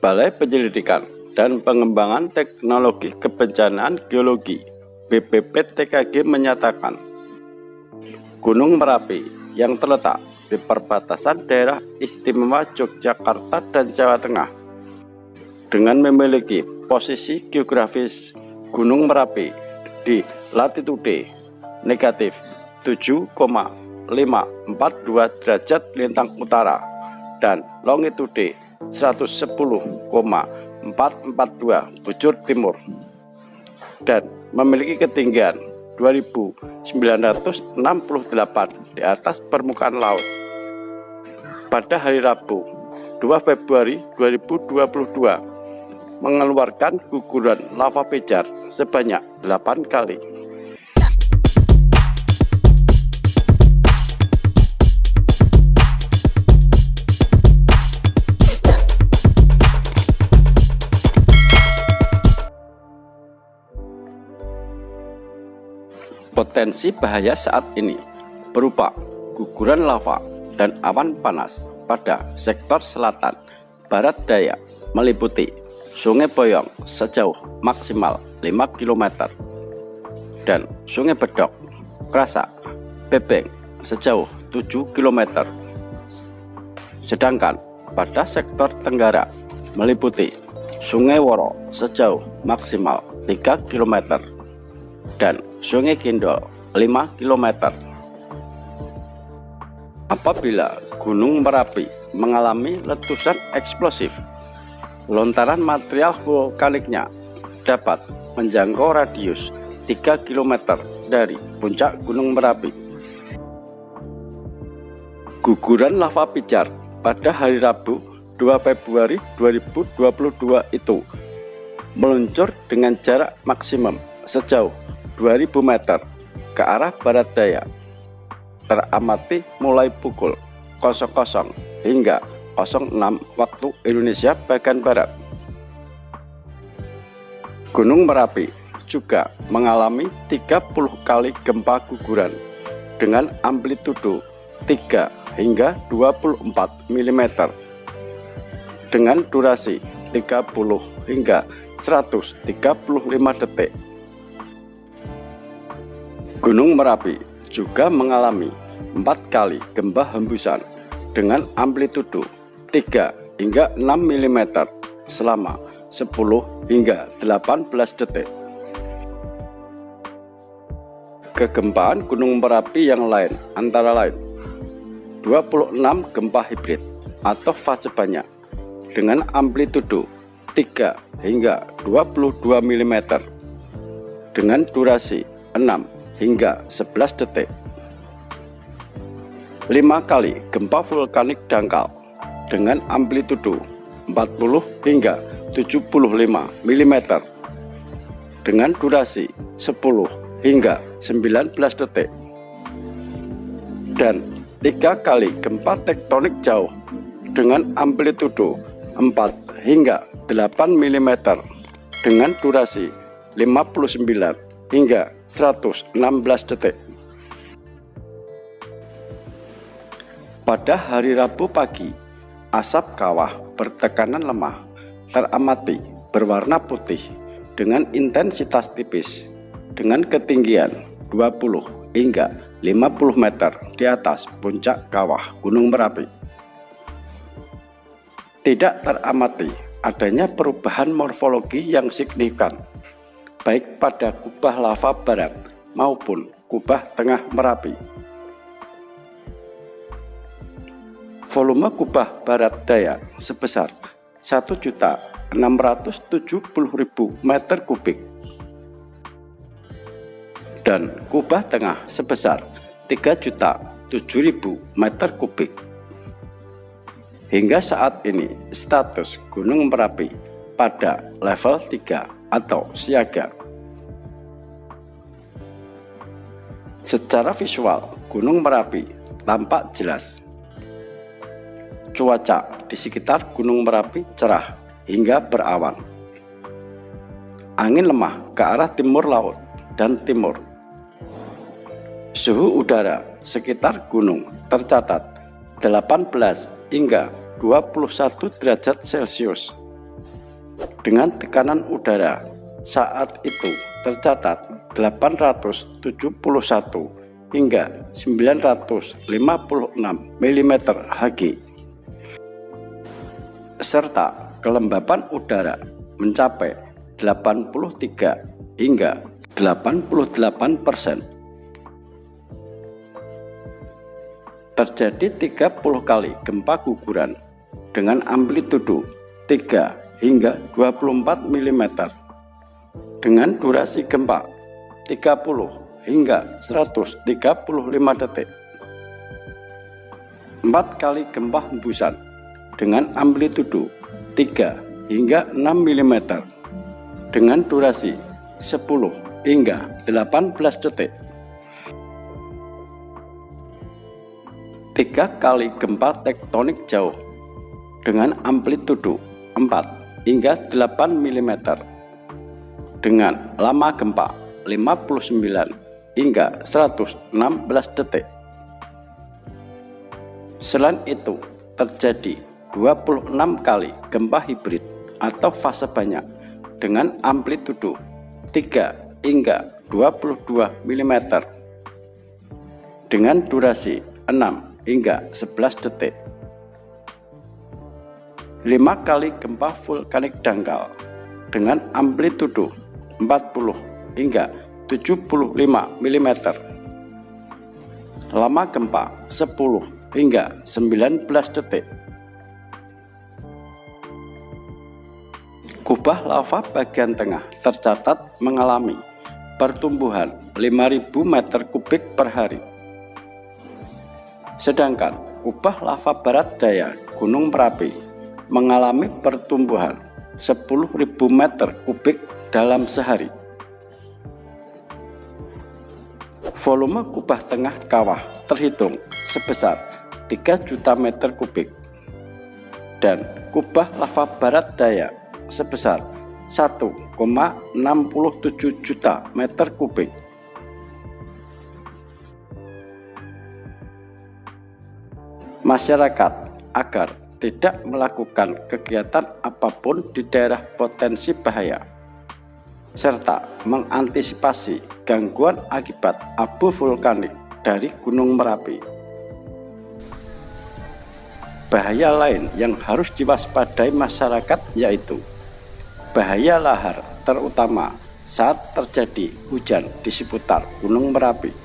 Balai Penyelidikan dan Pengembangan Teknologi Kebencanaan Geologi BPPTKG menyatakan Gunung Merapi yang terletak di perbatasan daerah istimewa Yogyakarta dan Jawa Tengah dengan memiliki posisi geografis Gunung Merapi di latitude negatif 7,542 derajat lintang utara dan longitude 110,442 bujur timur dan memiliki ketinggian 2.968 di atas permukaan laut. Pada hari Rabu 2 Februari 2022 mengeluarkan guguran lava pijar sebanyak 8 kali. Potensi bahaya saat ini berupa guguran lava dan awan panas pada sektor selatan barat daya meliputi Sungai Boyong sejauh maksimal 5 km dan Sungai Bedok, Krasak, Bebeng sejauh 7 km. Sedangkan pada sektor tenggara meliputi Sungai Woro sejauh maksimal 3 km dan Sungai Kindol 5 km. Apabila Gunung Merapi mengalami letusan eksplosif, lontaran material vulkaniknya dapat menjangkau radius 3 km dari puncak Gunung Merapi. Guguran lava pijar pada hari Rabu 2 Februari 2022 itu meluncur dengan jarak maksimum sejauh 2000 meter ke arah barat daya, teramati mulai pukul 00 hingga 06 waktu Indonesia bagian Barat. Gunung Merapi juga mengalami 30 kali gempa guguran dengan amplitudo 3 hingga 24 mm dengan durasi 30 hingga 135 detik. Gunung Merapi juga mengalami 4 kali gempa hembusan dengan amplitudo 3 hingga 6 mm selama 10 hingga 18 detik. Kegempaan Gunung Merapi yang lain antara lain 26 gempa hibrid atau fase banyak dengan amplitudo 3 hingga 22 mm dengan durasi 6 hingga 11 detik. 5 kali gempa vulkanik dangkal dengan amplitudo 40 hingga 75 mm dengan durasi 10 hingga 19 detik. Dan 3 kali gempa tektonik jauh dengan amplitudo 4 hingga 8 mm dengan durasi 59 hingga 116 detik. Pada hari Rabu pagi, asap kawah bertekanan lemah teramati berwarna putih dengan intensitas tipis dengan ketinggian 20 hingga 50 meter di atas puncak kawah Gunung Merapi. Tidak teramati adanya perubahan morfologi yang signifikan baik pada kubah lava barat maupun kubah tengah Merapi. Volume kubah barat daya sebesar 1.670.000 meter kubik dan kubah tengah sebesar 3.007.000 meter kubik. Hingga saat ini status Gunung Merapi pada level 3 atau siaga. Secara visual, Gunung Merapi tampak jelas. Cuaca di sekitar Gunung Merapi cerah hingga berawan. Angin lemah ke arah timur laut dan timur. Suhu udara sekitar gunung tercatat 18 hingga 21 derajat Celcius. Dengan tekanan udara saat itu tercatat 871 hingga 956 mm Hg, serta kelembapan udara mencapai 83 hingga 88%. Terjadi 30 kali gempa guguran dengan amplitudo 3 hingga 24 mm dengan durasi gempa 30 hingga 135 detik. 4 kali gempa hembusan dengan amplitudo 3 hingga 6 mm dengan durasi 10 hingga 18 detik. 3 kali gempa tektonik jauh dengan amplitudo 4 hingga 8 mm dengan lama gempa 59 hingga 116 detik. Selain itu, terjadi 26 kali gempa hibrid atau fase banyak dengan amplitudo 3 hingga 22 mm dengan durasi 6 hingga 11 detik. 5 kali gempa vulkanik dangkal dengan amplitudo 40 hingga 75 mm. Lama gempa 10 hingga 19 detik. Kubah lava bagian tengah tercatat mengalami pertumbuhan 5.000 meter kubik per hari. Sedangkan kubah lava barat daya Gunung Merapi mengalami pertumbuhan 10.000 meter kubik dalam sehari. Volume kubah tengah kawah terhitung sebesar 3 juta meter kubik dan kubah lava barat daya sebesar 1,67 juta meter kubik. Masyarakat agar tidak melakukan kegiatan apapun di daerah potensi bahaya, serta mengantisipasi gangguan akibat abu vulkanik dari Gunung Merapi. Bahaya lain yang harus diwaspadai masyarakat yaitu bahaya lahar, terutama saat terjadi hujan di seputar Gunung Merapi.